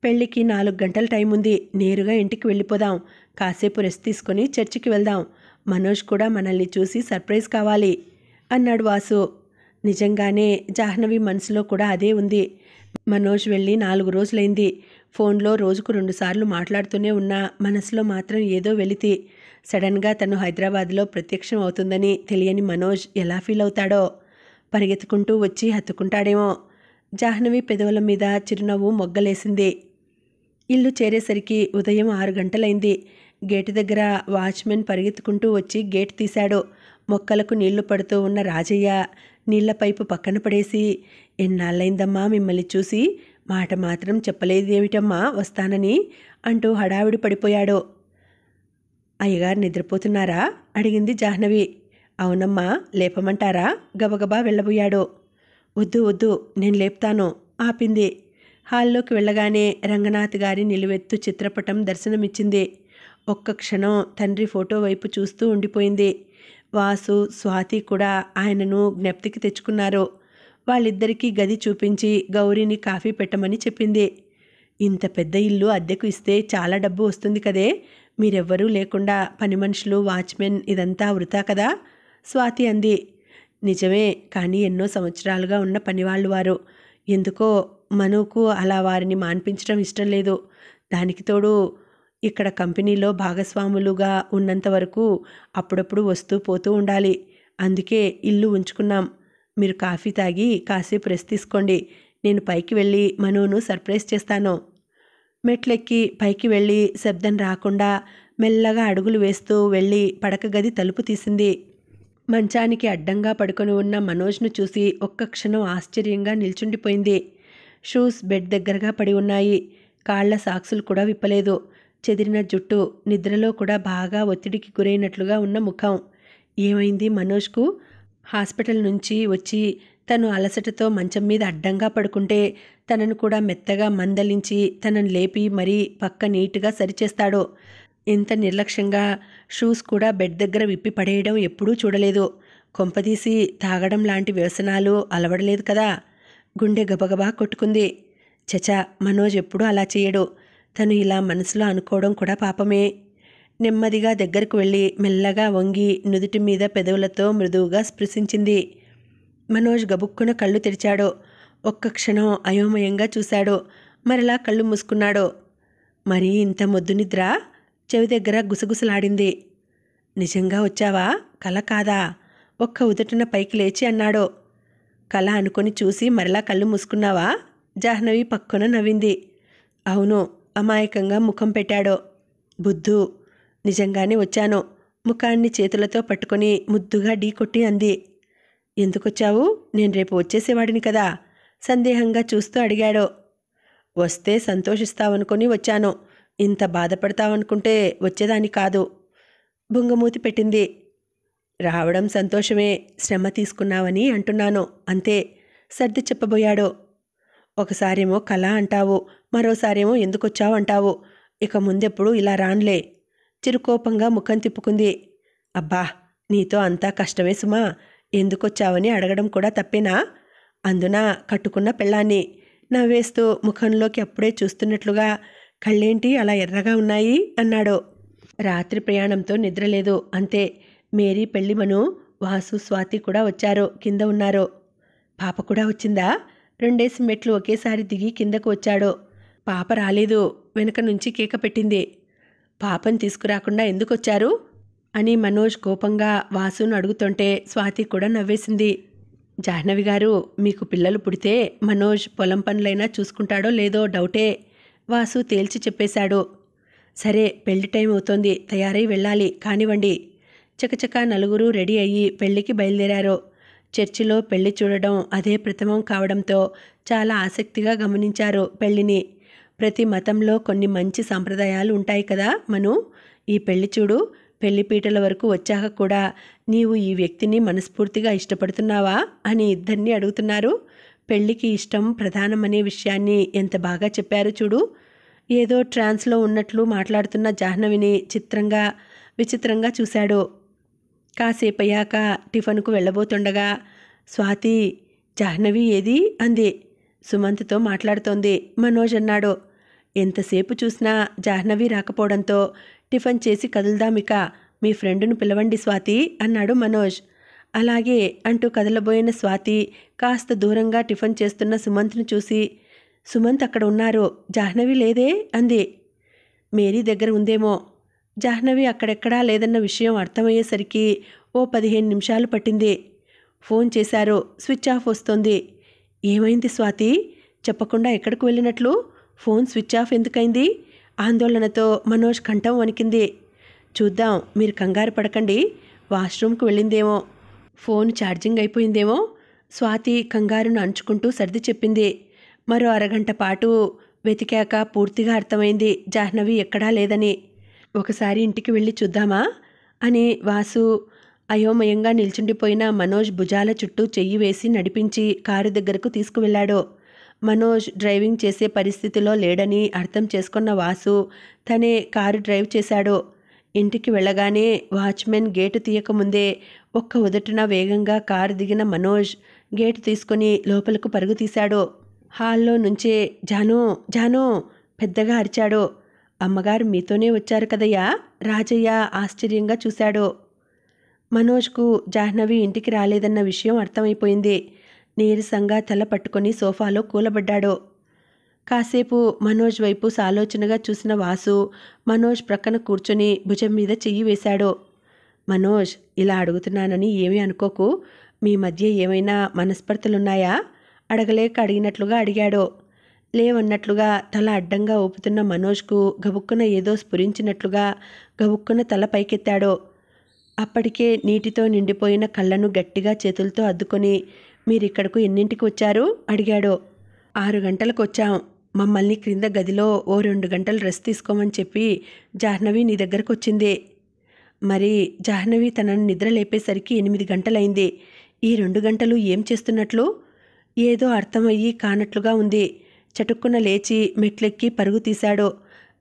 పెళ్ళికి 4 గంటల టైం ఉంది. నేరుగా ఇంటికి వెళ్ళిపోదాం. కాసేపు రెస్ట్ తీసుకొని చర్చికి వెళ్దాం. మనోజ్ కూడా మనల్ని చూసి సర్ప్రైజ్ కావాలి అన్నాడు వాసు. నిజంగానే జాహ్నవి మనసులో కూడా అదే ఉంది. మనోజ్ వెళ్ళి 4 రోజులైంది. ఫోన్లో రోజుకు 2 సార్లు మాట్లాడుతూనే ఉన్నా మనసులో మాత్రం ఏదో వెలితి. సడన్గా తను హైదరాబాద్లో ప్రత్యక్షం అవుతుందని తెలియని మనోజ్ ఎలా ఫీల్ అవుతాడో. పరిగెత్తుకుంటూ వచ్చి హత్తుకుంటాడేమో. జాహ్నవి పెదవుల మీద చిరునవ్వు మొగ్గలేసింది. ఇల్లు చేరేసరికి ఉదయం 6 గంటలైంది. గేటు దగ్గర వాచ్మెన్ పరిగెత్తుకుంటూ వచ్చి గేట్ తీశాడు. మొక్కలకు నీళ్లు పడుతూ ఉన్న రాజయ్య నీళ్ల పైపు పక్కన పడేసి, ఎన్నాళ్ళైందమ్మా మిమ్మల్ని చూసి, మాట మాత్రం చెప్పలేదేమిటమ్మా వస్తానని అంటూ హడావిడి పడిపోయాడు. అయ్యగారు నిద్రపోతున్నారా అడిగింది జాహ్నవి. అవునమ్మా, లేపమంటారా? గబగబా వెళ్ళబోయాడు. వద్దు నేను లేపుతాను ఆపింది. హాల్లోకి వెళ్ళగానే రంగనాథ్ గారి నిలువెత్తు చిత్రపటం దర్శనమిచ్చింది. ఒక్క క్షణం తండ్రి ఫోటో వైపు చూస్తూ ఉండిపోయింది. వాసు, స్వాతి కూడా ఆయనను జ్ఞప్తికి తెచ్చుకున్నారు. వాళ్ళిద్దరికీ గది చూపించి గౌరీని కాఫీ పెట్టమని చెప్పింది. ఇంత పెద్ద ఇల్లు అద్దెకు ఇస్తే చాలా డబ్బు వస్తుంది కదే, మీరెవ్వరూ లేకుండా పని మనుషులు, వాచ్మెన్ ఇదంతా వృథా కదా స్వాతి అంది. నిజమే, కానీ ఎన్నో సంవత్సరాలుగా ఉన్న పనివాళ్ళు వారు. ఎందుకో మనుకు అలా వారిని మాన్పించడం ఇష్టం లేదు. దానికి తోడు ఇక్కడ కంపెనీలో భాగస్వాములుగా ఉన్నంత వరకు అప్పుడప్పుడు వస్తూ పోతూ ఉండాలి. అందుకే ఇల్లు ఉంచుకున్నాం. మీరు కాఫీ తాగి కాసేపు రెస్ట్ తీసుకోండి. నేను పైకి వెళ్ళి మనును సర్ప్రైజ్ చేస్తాను. మెట్లెక్కి పైకి వెళ్ళి శబ్దం రాకుండా మెల్లగా అడుగులు వేస్తూ వెళ్ళి పడక గది తలుపు తీసింది. మంచానికి అడ్డంగా పడుకొని ఉన్న మనోజ్ను చూసి ఒక్క క్షణం ఆశ్చర్యంగా నిల్చుండిపోయింది. షూస్ బెడ్ దగ్గరగా పడి ఉన్నాయి. కాళ్ల సాక్సులు కూడా విప్పలేదు. చెదిరిన జుట్టు, నిద్రలో కూడా బాగా ఒత్తిడికి గురైనట్లుగా ఉన్న ముఖం. ఏమైంది మనోజ్కు? హాస్పిటల్ నుంచి వచ్చి తను అలసటతో మంచం మీద అడ్డంగా పడుకుంటే తనను కూడా మెత్తగా మందలించి తనను లేపి మరీ పక్క నీట్గా సరిచేస్తాడు. ఎంత నిర్లక్ష్యంగా షూస్ కూడా బెడ్ దగ్గర విప్పి పడేయడం ఎప్పుడూ చూడలేదు. కొంపదీసి తాగడం లాంటి వ్యసనాలు అలవడలేదు కదా. గుండె గబగబా కొట్టుకుంది. చచా, మనోజ్ ఎప్పుడూ అలా చేయడు. తను ఇలా మనసులో అనుకోవడం కూడా పాపమే. నెమ్మదిగా దగ్గరకు వెళ్ళి మెల్లగా వంగి నుదుటి మీద పెదవులతో మృదువుగా స్పృశించింది. మనోజ్ గబుక్కున కళ్ళు తెరిచాడు. ఒక్క క్షణం అయోమయంగా చూశాడు. మరలా కళ్ళు మూసుకున్నాడు. మరీ ఇంత మొద్దు నిద్ర? చెవి దగ్గర గుసగుసలాడింది. నిజంగా వచ్చావా? కల కాదా? ఒక్క ఉదటన పైకి లేచి అన్నాడు. కల అనుకొని చూసి మరలా కళ్ళు మూసుకున్నావా? జాహ్నవి పక్కున నవ్వింది. అవును, అమాయకంగా ముఖం పెట్టాడు. బుద్ధు, నిజంగానే వచ్చాను. ముఖాన్ని చేతులతో పట్టుకొని ముద్దుగా ఢీకొట్టి అంది. ఎందుకొచ్చావు? నేను రేపు వచ్చేసేవాడిని కదా సందేహంగా చూస్తూ అడిగాడు. వస్తే సంతోషిస్తావనుకొని వచ్చాను. ఇంత బాధపడతావనుకుంటే వచ్చేదాన్ని కాదు. బుంగమూతి పెట్టింది. రావడం సంతోషమే, శ్రమ తీసుకున్నావని అంటున్నాను అంతే సర్ది చెప్పబోయాడు. ఒకసారేమో కళ అంటావు, మరోసారేమో ఎందుకొచ్చావు అంటావు. ఇక ముందెప్పుడు ఇలా రాన్లే. చిరుకోపంగా ముఖం తిప్పుకుంది. అబ్బా, నీతో అంతా కష్టమే సుమా, ఎందుకొచ్చావని అడగడం కూడా తప్పేనా? అందున కట్టుకున్న పెళ్ళాన్ని నవ్వేస్తూ ముఖంలోకి అప్పుడే చూస్తున్నట్లుగా కళ్ళేంటి అలా ఎర్రగా ఉన్నాయి అన్నాడు. రాత్రి ప్రయాణంతో నిద్రలేదు, అంతే. మేరీ పెళ్లి మను, వాసు, స్వాతి కూడా వచ్చారు, కింద ఉన్నారు. పాప కూడా వచ్చిందా? 2 మెట్లు ఒకేసారి దిగి కిందకు వచ్చాడు. పాప రాలేదు, వెనక నుంచి కేక పెట్టింది. పాపని తీసుకురాకుండా ఎందుకొచ్చారు అని మనోజ్ కోపంగా వాసును అడుగుతుంటే స్వాతి కూడా నవ్వేసింది. జాహ్నవి గారు, మీకు పిల్లలు పుడితే మనోజ్ పొలం పనులైనా చూసుకుంటాడో లేదో డౌటే, వాసు తేల్చి చెప్పేశాడు. సరే, పెళ్లి టైం అవుతోంది, తయారై వెళ్ళాలి, కానివ్వండి. చకచకా నలుగురు రెడీ అయ్యి పెళ్లికి బయలుదేరారు. చర్చిలో పెళ్లి చూడడం అదే ప్రథమం కావడంతో చాలా ఆసక్తిగా గమనించారు పెళ్లిని. ప్రతి మతంలో కొన్ని మంచి సంప్రదాయాలు ఉంటాయి కదా మను. ఈ పెళ్లి చూడు, పెళ్లిపీటల వరకు వచ్చాక కూడా నీవు ఈ వ్యక్తిని మనస్ఫూర్తిగా ఇష్టపడుతున్నావా అని ఇద్దరిని అడుగుతున్నారు. పెళ్లికి ఇష్టం ప్రధానమనే విషయాన్ని ఎంత బాగా చెప్పారు చూడు. ఏదో ట్రాన్స్లో ఉన్నట్లు మాట్లాడుతున్న జాహ్నవిని విచిత్రంగా చూశాడు. కాసేపయ్యాక టిఫన్కు వెళ్ళబోతుండగా స్వాతి, జాహ్నవి ఏది అంది. సుమంత్తో మాట్లాడుతోంది, మనోజ్ అన్నాడు. ఎంతసేపు చూసినా జాహ్నవి రాకపోవడంతో టిఫిన్ చేసి కదులుదామిక, మీ ఫ్రెండును పిలవండి స్వాతి అన్నాడు మనోజ్. అలాగే అంటూ కదలబోయిన స్వాతి కాస్త దూరంగా టిఫిన్ చేస్తున్న సుమంత్ను చూసి, సుమంత్ అక్కడ ఉన్నారు, జాహ్నవి లేదే అంది. మేరీ దగ్గర ఉందేమో. జాహ్నవి అక్కడెక్కడా లేదన్న విషయం అర్థమయ్యేసరికి ఓ 15 నిమిషాలు పట్టింది. ఫోన్ చేశారు, స్విచ్ ఆఫ్ వస్తోంది. ఏమైంది స్వాతి? చెప్పకుండా ఎక్కడికి వెళ్ళినట్లు? ఫోన్ స్విచ్ ఆఫ్ ఎందుకైంది? ఆందోళనతో మనోజ్ కంఠం వణికింది. చూద్దాం, మీరు కంగారు పడకండి, వాష్రూమ్కి వెళ్ళిందేమో, ఫోన్ ఛార్జింగ్ అయిపోయిందేమో, స్వాతి కంగారును అంచుకుంటూ సర్ది చెప్పింది. మరో అరగంట పాటు వెతికాక పూర్తిగా అర్థమైంది జాహ్నవి ఎక్కడా లేదని. ఒకసారి ఇంటికి వెళ్ళి చూద్దామా అని వాసు అయోమయంగా నిల్చుండిపోయిన మనోజ్ భుజాల చుట్టూ చెయ్యి వేసి నడిపించి కారు దగ్గరకు తీసుకువెళ్ళాడు. మనోజ్ డ్రైవింగ్ చేసే పరిస్థితిలో లేడని అర్థం చేసుకున్న వాసు తనే కారు డ్రైవ్ చేశాడు. ఇంటికి వెళ్ళగానే వాచ్మెన్ గేటు తీయకముందే ఒక్క ఉదటున వేగంగా కారు దిగిన మనోజ్ గేటు తీసుకుని లోపలకు పరుగు తీశాడు. హాల్లో నుంచే జాను జాను పెద్దగా అరిచాడు. అమ్మగారు మీతోనే వచ్చారు కదయ్యా? రాజయ్య ఆశ్చర్యంగా చూశాడు. మనోజ్కు జాహ్నవి ఇంటికి రాలేదన్న విషయం అర్థమైపోయింది. నీరసంగా తల పట్టుకొని సోఫాలో కూలబడ్డాడు. కాసేపు మనోజ్ వైపు సాలోచనగా చూసిన వాసు మనోజ్ ప్రక్కన కూర్చొని భుజం మీద చెయ్యి వేశాడు. మనోజ్, ఇలా అడుగుతున్నానని ఏమీ అనుకోకు, మీ మధ్య ఏమైనా మనస్పర్ధలున్నాయా? అడగలేక అడిగినట్లుగా అడిగాడు. లేవన్నట్లుగా తల అడ్డంగా ఊపుతున్న మనోజ్కు గబుక్కున ఏదో స్ఫురించినట్లుగా గబుక్కున తల పైకెత్తాడు. అప్పటికే నీటితో నిండిపోయిన కళ్ళను గట్టిగా చేతులతో అద్దుకొని, మీరిక్కడకు ఎన్నింటికి వచ్చారు అడిగాడు. 6 గంటలకు వచ్చాం. మమ్మల్ని క్రింద గదిలో ఓ 2 గంటలు రెస్ట్ తీసుకోమని చెప్పి జాహ్నవి నీ దగ్గరకు వచ్చింది. మరి జాహ్నవి తనను నిద్ర లేపేసరికి 8 గంటలైంది. ఈ 2 గంటలు ఏం చేస్తున్నట్లు? ఏదో అర్థమయ్యి కానట్లుగా ఉంది. చటుక్కున లేచి మెట్లెక్కి పరుగు తీశాడు.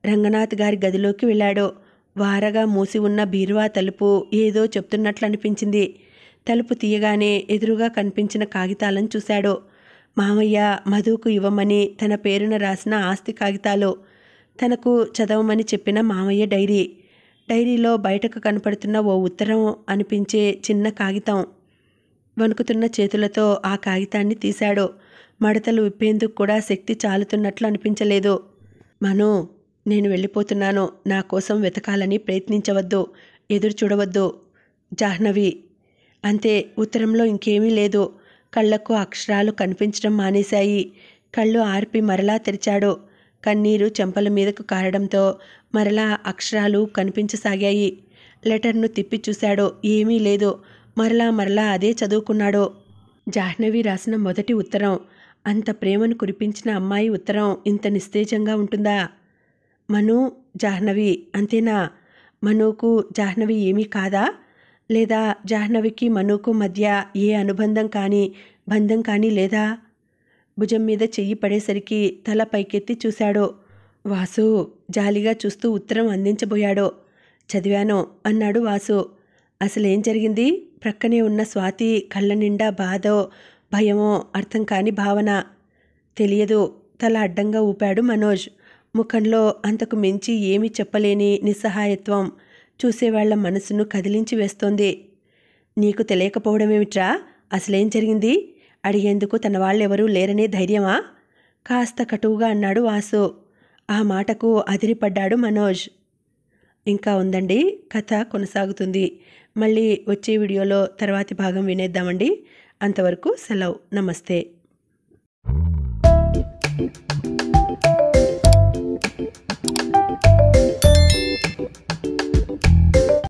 రంగనాథ్ గారి గదిలోకి వెళ్ళాడు. వారగా మూసి ఉన్న బీరువా తలుపు ఏదో చెప్తున్నట్లు అనిపించింది. తలుపు తీయగానే ఎదురుగా కనిపించిన కాగితాలను చూశాడు. మామయ్య మధుకు ఇవ్వమని తన పేరున రాసిన ఆస్తి కాగితాలు, తనకు చదవమని చెప్పిన మామయ్య డైరీలో బయటకు కనపడుతున్న ఓ ఉత్తరం అనిపించే చిన్న కాగితం. వణుకుతున్న చేతులతో ఆ కాగితాన్ని తీశాడు. మడతలు విప్పేందుకు కూడా శక్తి చాలుతున్నట్లు అనిపించలేదు. మను, నేను వెళ్ళిపోతున్నాను. నా కోసం వెతకాలని ప్రయత్నించవద్దు, ఎదురు చూడవద్దు. జాహ్నవి. అంతే, ఉత్తరంలో ఇంకేమీ లేదు. కళ్ళకు అక్షరాలు కనిపించడం మానేశాయి. కళ్ళు ఆర్పి మరలా తెరిచాడు. కన్నీరు చెంపల మీదకు కారడంతో మరలా అక్షరాలు కనిపించసాగాయి. లెటర్ను తిప్పి చూశాడు. ఏమీ లేదు. మరలా అదే చదువుకున్నాడు. జాహ్నవి రాసిన మొదటి ఉత్తరం. అంత ప్రేమను కురిపించిన అమ్మాయి ఉత్తరం ఇంత నిస్తేజంగా ఉంటుందా? మను, జాహ్నవి అంతేనా? మనుకు జాహ్నవి ఏమీ కాదా? లేదా జాహ్నవికి మనుకు మధ్య ఏ అనుబంధం కానీ బంధం కానీ లేదా? భుజం మీద చెయ్యి పడేసరికి తల పైకెత్తి చూశాడు. వాసు జాలిగా చూస్తూ ఉత్తరం అందించబోయాడు. చదివాను అన్నాడు వాసు. అసలేం జరిగింది? ప్రక్కనే ఉన్న స్వాతి కళ్ళ నిండా బాధో భయమో అర్థం కాని భావన. తెలియదు. తల అడ్డంగా ఊపాడు మనోజ్. ముఖంలో అంతకు మించి ఏమీ చెప్పలేని నిస్సహాయత్వం చూసేవాళ్ల మనసును కదిలించి వేస్తోంది. నీకు తెలియకపోవడమేమిట్రా? అసలేం జరిగింది? అడిగేందుకు తన వాళ్ళెవరూ లేరనే ధైర్యమా? కాస్త కటువుగా అన్నాడు వాసు. ఆ మాటకు అదిరిపడ్డాడు మనోజ్. ఇంకా ఉందండి, కథ కొనసాగుతుంది. మళ్ళీ వచ్చే వీడియోలో తర్వాతి భాగం వినేద్దామండి. అంతవరకు సెలవు. నమస్తే.